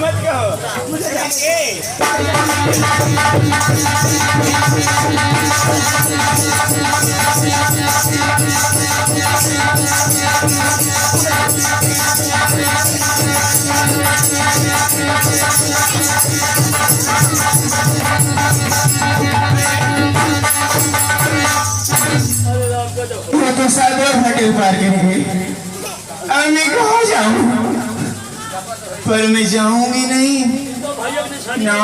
मत कहो, मुझे जाएंगे। तो सालों घाटे पार करेंगे। अब मैं कहाँ जाऊँ? पर मैं जाऊंगी नहीं ना।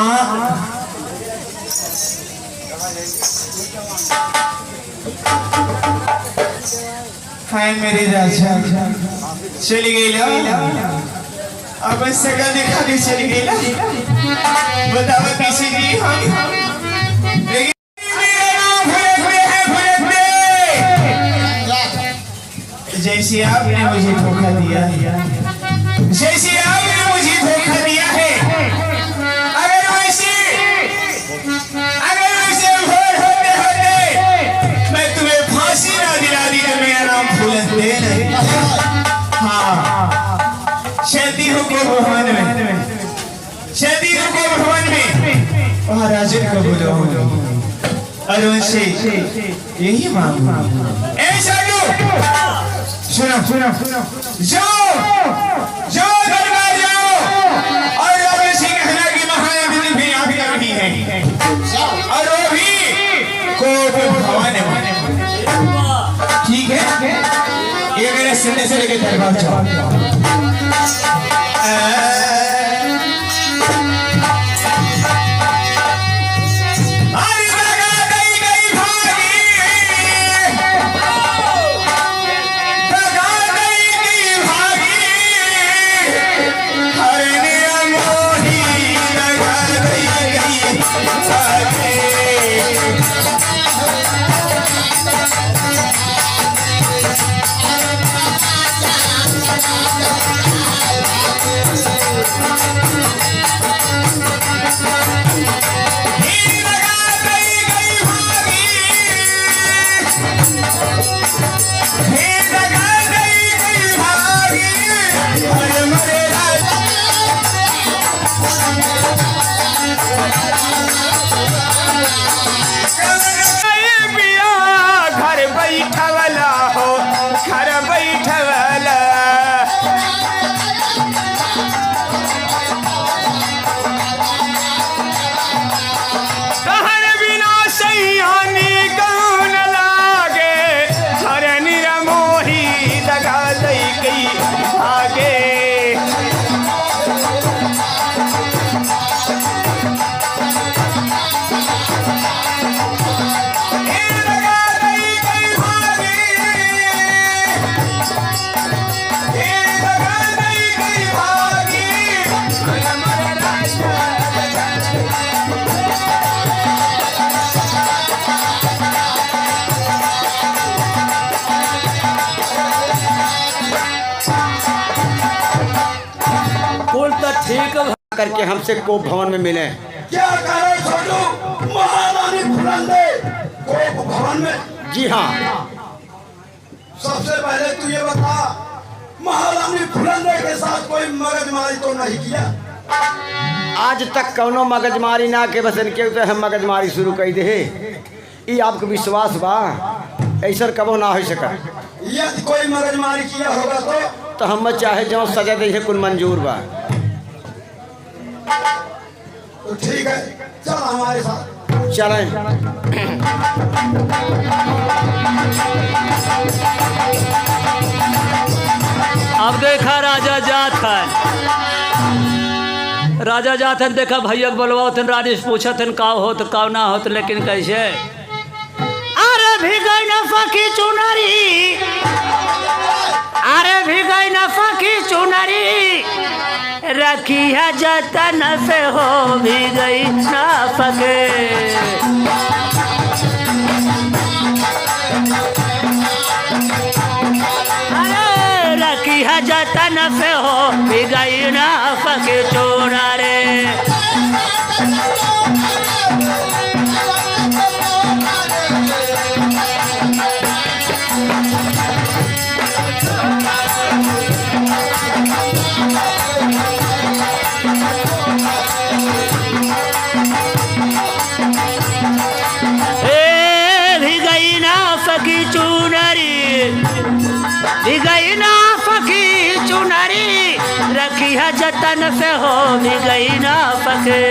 हाय मेरी राजा, चली गई ला। अब सकल दिखा के चली गई ला। बताओ किसी की हम जैसे आपने मुझे धोखा दिया, जैसे आपने मुझे धोखा दिया है, अगर वैसे भोर होते होते मैं तुम्हें फांसी ना दिलाती तो मेरा नाम फूलन दे नहीं। हाँ, शादी हो को भवन में, शादी हो को भवन में वहाँ राजन को बुलाओ और उनसे यही मांगो। ऐसा सुनो सुनो जाओ दरबार जाओ और राजा से कहना कि महारानी भी आप ही रही है और वो भी कोप भवन है। ठीक है, ये मेरे सीने से लेके दरबार जाओ। करके हमसे कोप भवन में मिले। क्या कारण छोटू? महारानी फुलंदे कोप भवन में? जी हाँ। सबसे पहले तू ये बता, महारानी फुलंदे के साथ कोई मगजमारी तो नहीं किया? आज तक कौनो मगजमारी ना के बसन के तो हम मगजमारी शुरू कर दे। ये आपको विश्वास बा? ऐसा कबो ना हो सका। यदि कोई मगजमारी किया होगा तो हम चाहे जो सजा दे कुल मंजूर बा। तो ठीक है, चल हमारे साथ चलें। अब देखा राजा जाथन, राजा जाथन देखा भैया बोलवाथन, रानी से पूछथन का होत का ना होत, लेकिन कैसे अरे भिगई न फकी चुनरी, अरे भिगई न फकी चुनरी, रखिया जतन से हो भी गई ना फके। अरे रखिया जतन से हो भी गई ना फके चोरा रे। तन से हो भी गई ना पके।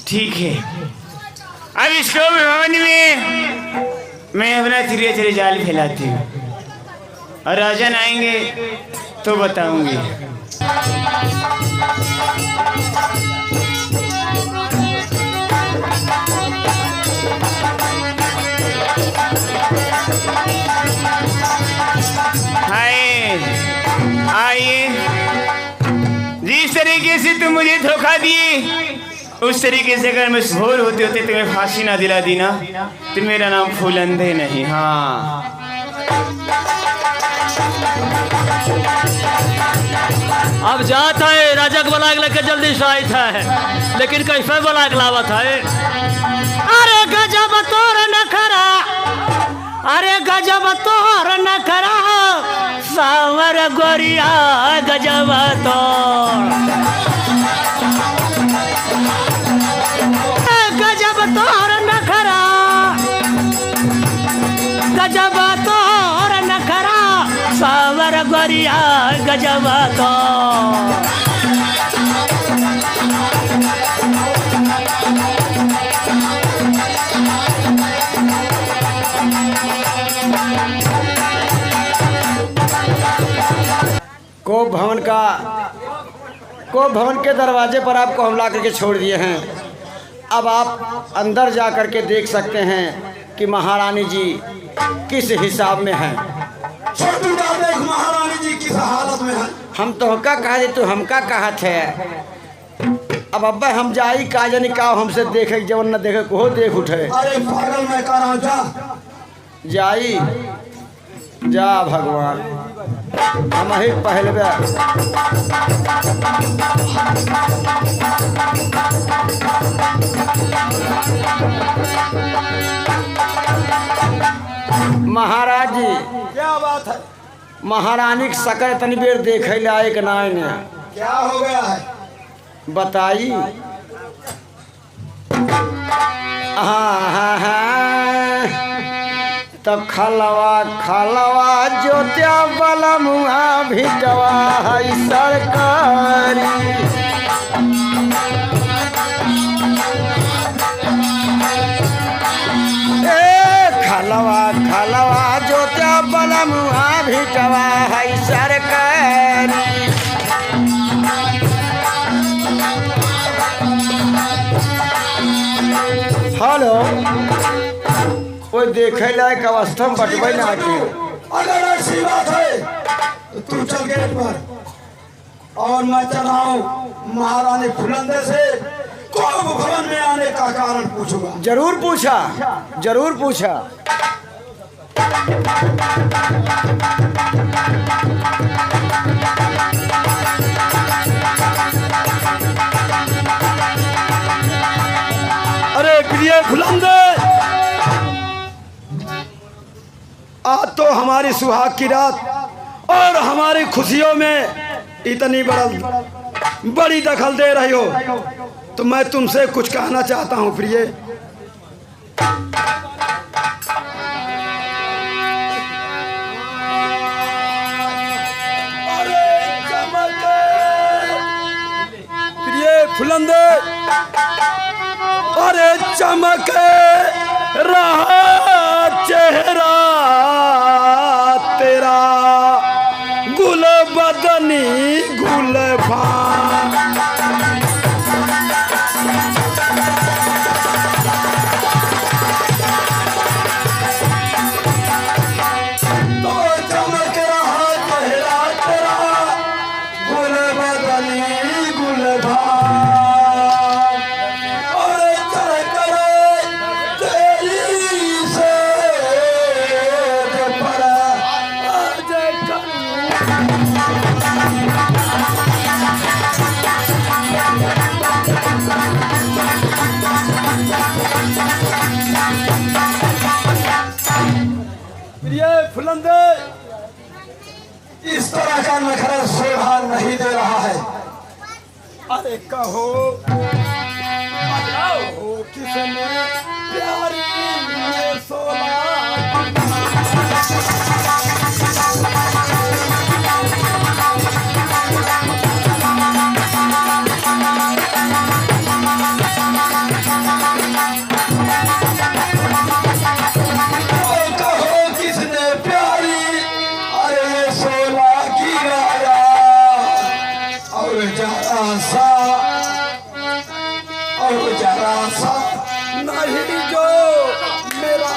ठीक है, अब इसको भवन में मैं अपना चिड़िया चिड़िया जाल फैलाती हूँ और राजन आएंगे तो बताऊंगी। आइए, जिस तरीके से तुम मुझे धोखा दिए उस तरीके से अगर मैं भोर होते होते तुम्हें फांसी ना दिला दी ना तो मेरा नाम फूलंदे नहीं। हाँ, अब जाता है राजा को बुला लेके जल्दी से आई था, लेकिन कैसे बुला के लावत है। अरे गजब तोर नखरा, अरे गजब तोर नखरा, सावर गोरिया गजब तोर, गजब तोर नखरा, गजब तोर नखरा, सावर गोरिया गजब तोर। को भवन के दरवाजे पर आपको हमला करके छोड़ दिए हैं। अब आप अंदर जा कर के देख सकते हैं कि महारानी जी किस हिसाब में हैं। छोटू दा देख महारानी जी किस हालत में हैं। हम तो का कहा दे तो हमका कहत है। अब अब्बा हम जाई का जानी का हमसे देखे जवन न देखे को देख उठे। अरे पागल मैं कह रहा हूँ जा जाई जा भगवान, हम ही पहलवे महाराज जी। क्या बात है? महारानी की शकल तनी बेर देखे लायक नाय ने। क्या हो गया है? बताई। हाँ हाँ हाँ, तब खलवा जोत्या वाला मुआ भिटवा है सरकारी। खलवा जोत्या वाला मुआ भिटवा है सरकारी। हेलो, कोई देखे लायक अवस्था में बटवे ना के। अगर ऐसी बात है तो तू चल गेट पर और मैं चलाऊं महारानी फुलंदे से कोप भवन में आने का कारण पूछूंगा। जरूर पूछा, जरूर पूछा। अरे प्रिय फुलंदे, आज तो हमारी सुहाग की रात और हमारी खुशियों में इतनी बड़ी दखल दे रही हो, तो मैं तुमसे कुछ कहना चाहता हूँ प्रिय। प्रिय फुलंदे, अरे चमके रहा चेहरा तेरा, गुल बदनी गुल तो चमक रहा चेहरा तेरा, गुल बदनी गुल फुलंदे, इस तरह का नखरा शोभा नहीं दे रहा है। अरे कहो किसने प्यारी ये सोला नहीं जो मेरा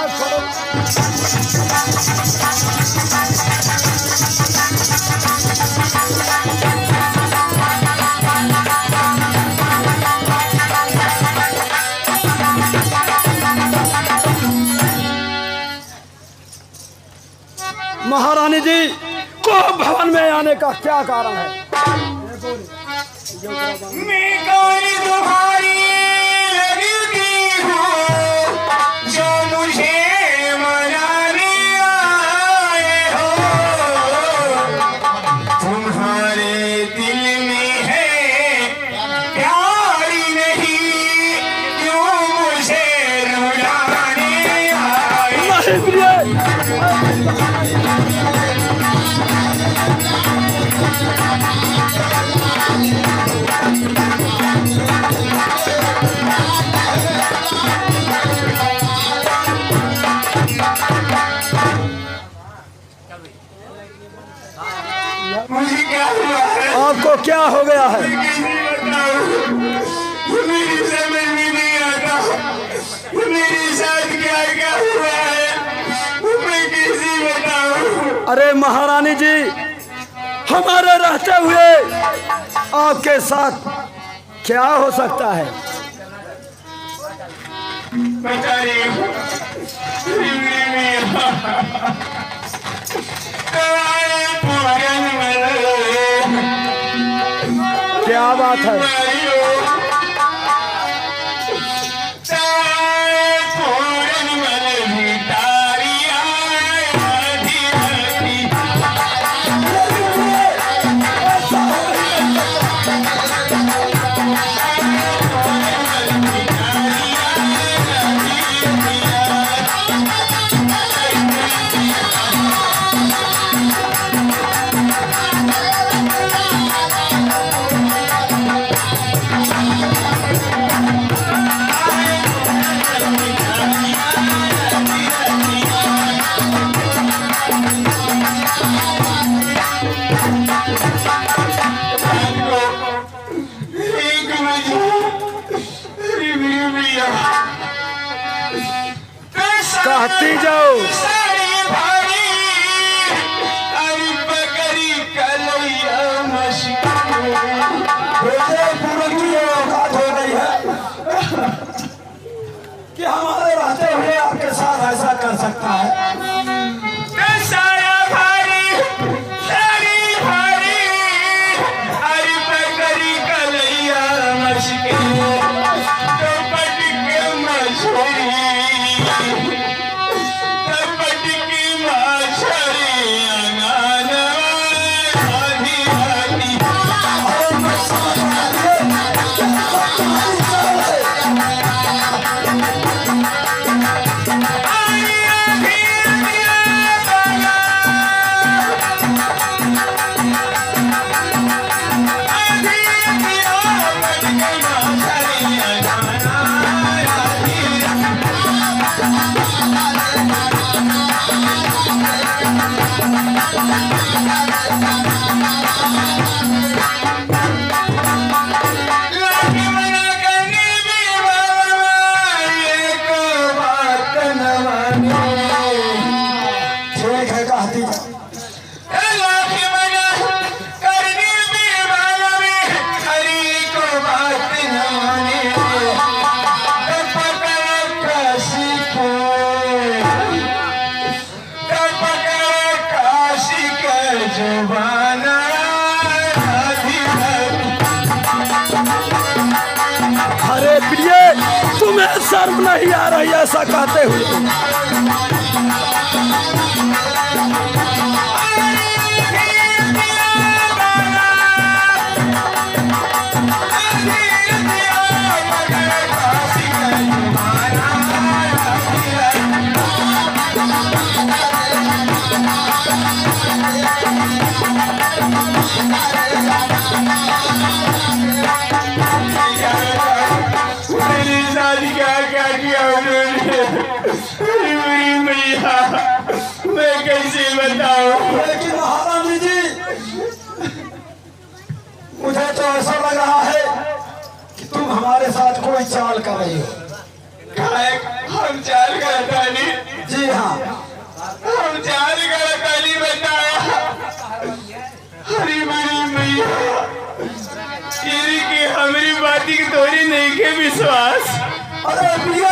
महारानी जी को भवन में आने का क्या कारण है? मैं कौन तुम्हारी लगती हूँ जो मुझे मनाने आए हो। तुम्हारे दिल में है प्यार नहीं क्यों मुझे रुलाने आए। मुझे क्या हुआ है? आपको क्या हो गया है? मेरी समझ में नहीं आता मेरे साथ क्या क्या हुआ है, मैं कैसे बताऊं? अरे महारानी जी, हमारे रहते हुए आपके साथ क्या हो सकता है? बता रही हूँ। क्या बात है? कहती जाओ। कि हमारे रहते हुए आपके साथ ऐसा कर सकता है? अरे प्रिय, तुम्हें शर्म नहीं आ रही ऐसा कहते हुए? भैया मैं कैसे बताऊं। लेकिन महारानी जी मुझे तो ऐसा लग रहा है कि तुम हमारे साथ कोई चाल कर रही हो। हम चाल करता नहीं। जी हाँ, हम चाल करता नहीं बताया। हरी मेरी मैया इनकी हमारी बाती की तोरी नहीं के विश्वास। अरे प्रिय,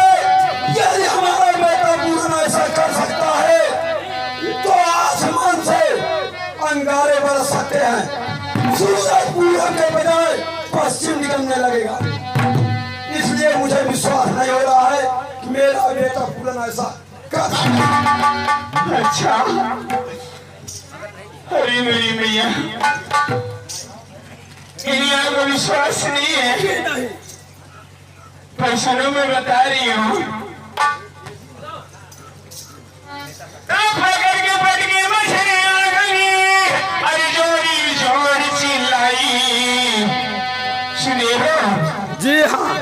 यदि हमारा बेटा पूरन ऐसा कर सकता है तो आसमान से अंगारे बरस सकते हैं, सूरज पूरब के बजाय पश्चिम निकलने लगेगा। इसलिए मुझे विश्वास नहीं हो रहा है कि मेरा बेटा पूरन ऐसा कर सकता है। अच्छा हरी मेरी मैया इन्हें आपको विश्वास नहीं है। पैसों में बता रही हूँ। पकड़ के पटके मछलियां गई, अरे जोड़ी जोड़ी चिल्लाई। सुने हो? जी हाँ,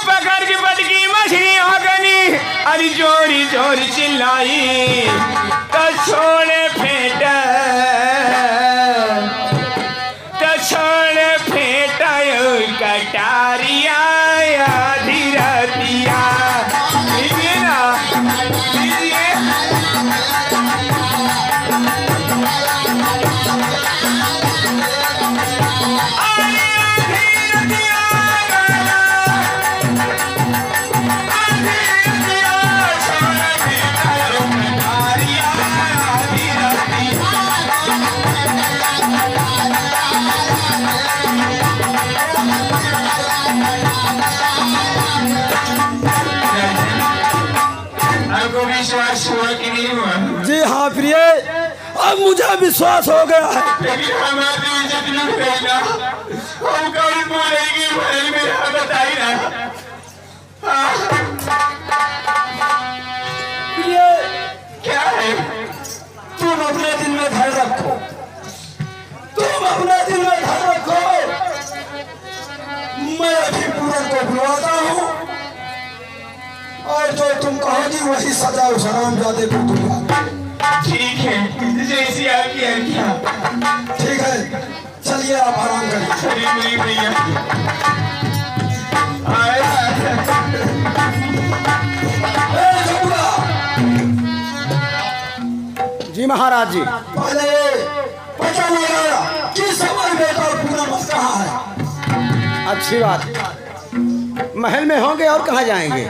पकड़ के पटकी मछलियां गई, अरे जोड़ी जोड़ी चिल्लाई। तो छोड़े फेंट कटारिया धीरतिया लीजिए ना लीजिए। विश्वास हुआ कि नहीं हुआ? जी हाँ प्रिय, अब मुझे विश्वास हो गया है। लेकिन हमारी इज्जत लूट गई ना। हम कौन बोलेगी भाई मेरा बताई ना। प्रिय, क्या है? तुम अपने दिल में धैर्य रखो, तुम अपने दिल में धैर्य रखो। मैं अभी पूरन को बुलाता हूँ और जो तुम कहोगी वही सजा उस हरामजादे को दूंगा। ठीक है जैसी आपकी आज्ञा। ठीक है, चलिए आप आराम करिए। अरे मेरी भैया आया। जी महाराज जी, पहले पता लगाया कि समय बेटा पूरा मत कहाँ है। अच्छी बात। महल में होंगे और कहाँ जाएंगे?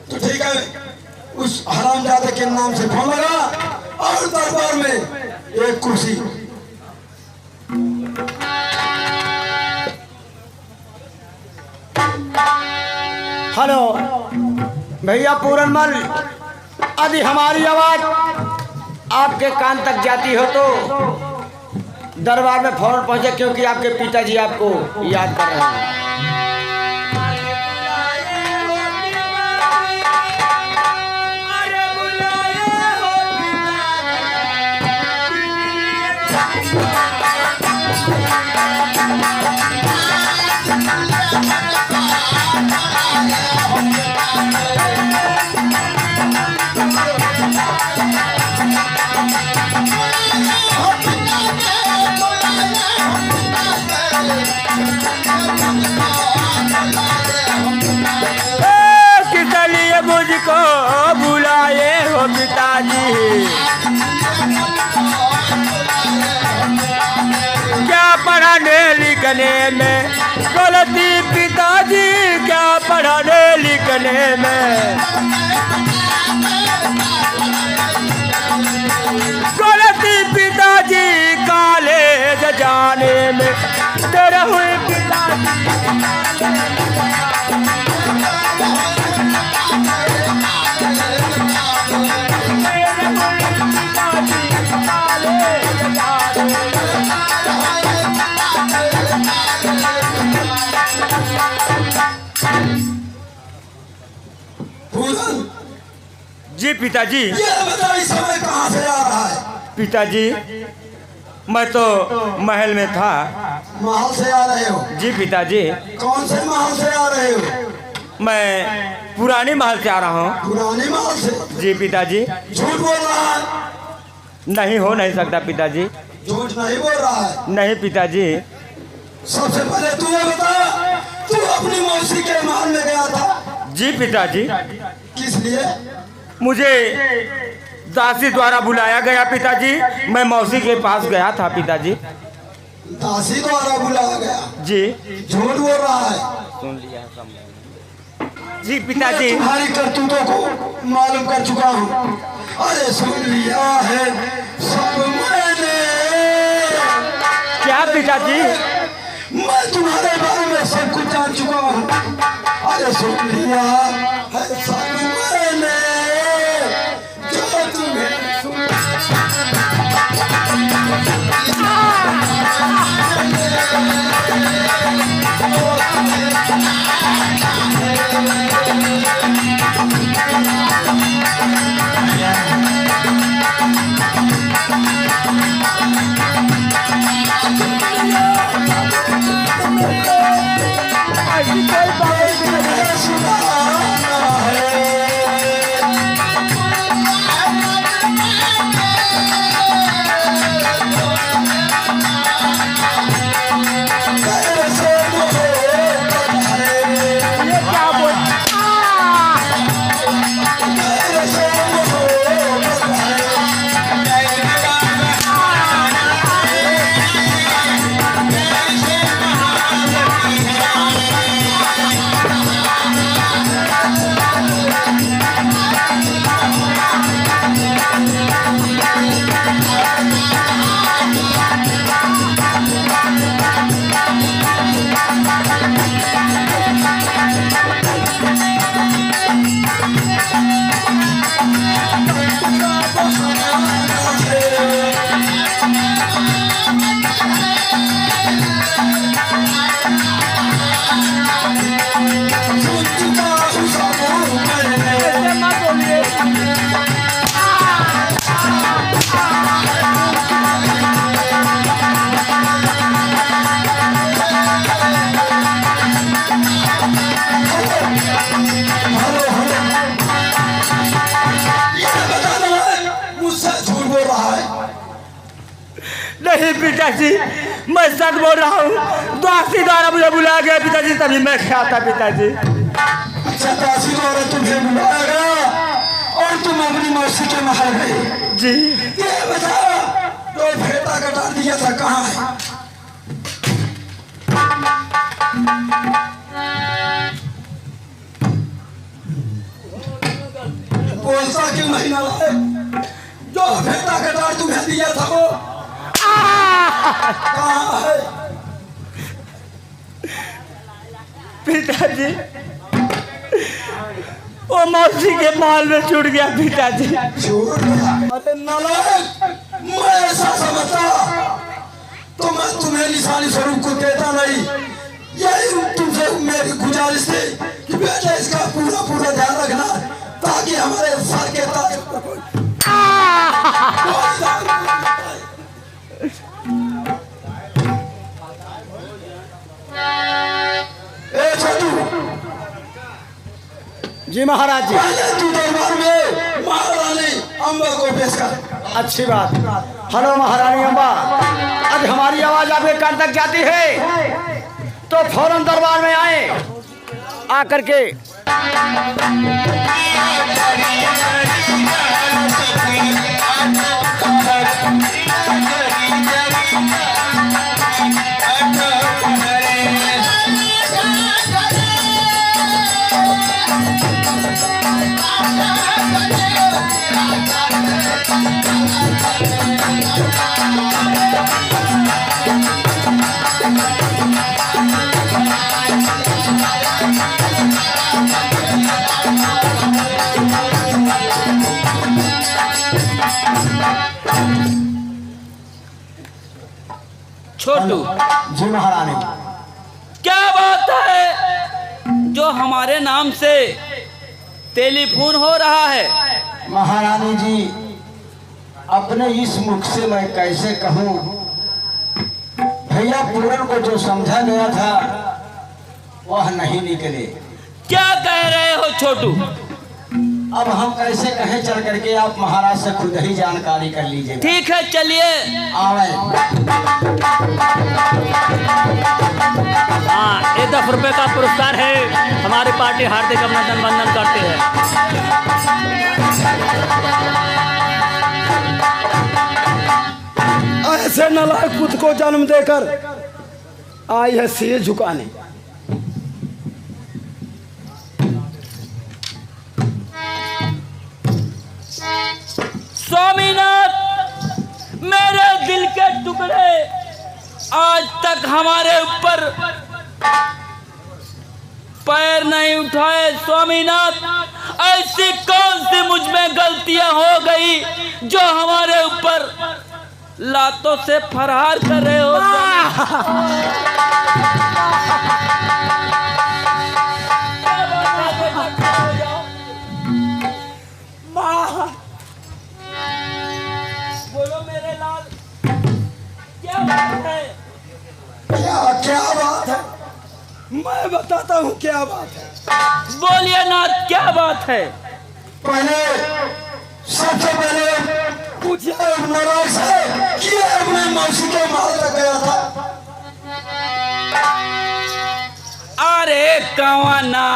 तो ठीक है, उस हरामजादे के नाम से फोन लगा और दरबार में एक कुर्सी। हेलो भैया पूरनमल, यदि हमारी आवाज आपके कान तक जाती हो तो दरबार में फौरन पहुंचे, क्योंकि आपके पिताजी आपको याद कर रहे हैं। मुझको बुलाए हो पिताजी, क्या पढ़ाने लिखने में गलती पिताजी, क्या पढ़ाने लिखने में गलती पिताजी, कॉलेज जाने में तेरा हुए पिताजी। जी पिताजी। ये बताइए समय कहाँ से आ रहा है? पिताजी मैं तो महल में था। महल से आ रहे हो? जी पिताजी। कौन से महल से आ रहे हो? मैं पुरानी महल से आ रहा हूँ। पुरानी महल से? जी पिताजी। झूठ बोल रहा है? नहीं हो नहीं सकता पिताजी। झूठ नहीं बोल रहा है? नहीं पिताजी। सबसे पहले तू ये बता, तू अपनी मौसी के महल में गया था? जी पिताजी। किस लिए? मुझे दासी द्वारा बुलाया गया पिताजी। मैं मौसी के पास गया था पिताजी। दासी द्वारा बुलाया गया? जी। झूठ बोल रहा है? सुन लिया जी पिताजी। तुम्हारी करतूतों को मालूम कर चुका हूँ। अरे सुन लिया है सब मैंने। क्या पिताजी? मैं तुम्हारे बारे में सब कुछ जान चुका हूँ। अरे सुन लिया है सब मैंने जो तुम्हें नहीं पिताजी, मैं सच बोल रहा हूँ। दासी द्वारा मुझे बुलाया गया पिताजी, तभी मैं क्या था पिताजी। अच्छा, दासी द्वारा तुम्हें बुलाया गया और तुम अपनी मौसी के महल गए? जी। ये बता, तो फेटा कटा दिया था कहाँ है? बोलता क्यों नहीं ना है? जो फेटा कटार तुम्हें दिया था वो कहाँ है? पिताजी, वो मौसी के महल में छूट गया पिताजी। छूट गया? अरे नालायक, मैं ऐसा समझता तो मैं तुम्हें निशानी स्वरूप को देता नहीं। यही तुमसे मेरी गुजारिश थी कि बेटा इसका पूरा पूरा ध्यान रखना, ताकि हमारे सर के ताज पर कोई छोटू। जी महाराज जी। तू दरबार में महारानी अम्बा को पेश कर। अच्छी बात। हेलो महारानी अम्बा, आज हमारी आवाज आपके कान तक जाती है तो फौरन दरबार में आए, आकर के छोटू। जी महारानी। क्या बात है जो हमारे नाम से टेलीफोन हो रहा है? महारानी जी, अपने इस मुख से मैं कैसे कहूँ भैया पूरन को जो समझा गया था वह नहीं निकले। क्या कह रहे हो छोटू? अब हम कैसे कहें, चल करके आप महाराज से खुद ही जानकारी कर लीजिए। ठीक है चलिए। आवे। हाँ, ये 10 रुपए का पुरस्कार है। हमारी पार्टी हार्दिक अभिनंदन वंदन करती है। ऐसे नालायक पुत्र को जन्म देकर आई है सिर झुकाने। स्वामीनाथ, मेरे दिल के टुकड़े आज तक हमारे ऊपर पैर नहीं उठाए। स्वामीनाथ, ऐसी कौन सी मुझ में गलतियां हो गई जो हमारे ऊपर लातों से फरार कर रहे हो? बोलो मेरे लाल, क्या बात है? क्या बात है? मैं बताता हूँ क्या बात है। बोलिए नाथ, क्या बात है? पहले सबसे पहले पूछिए नाराज है कि मैं मौसी के माल लग गया था। अरे कवना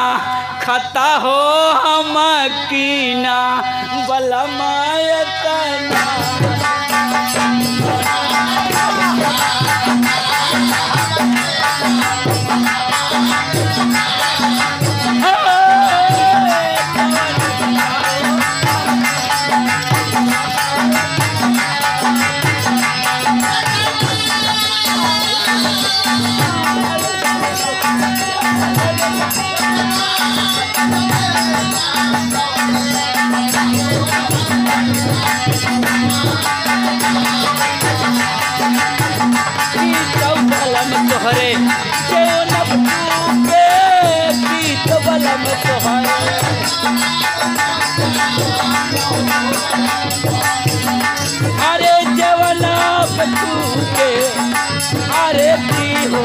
खता हो हम कीना बलमाय तना। तोहरे गीत बलम तोहरे। अरे जवना बतू के अरे दी हो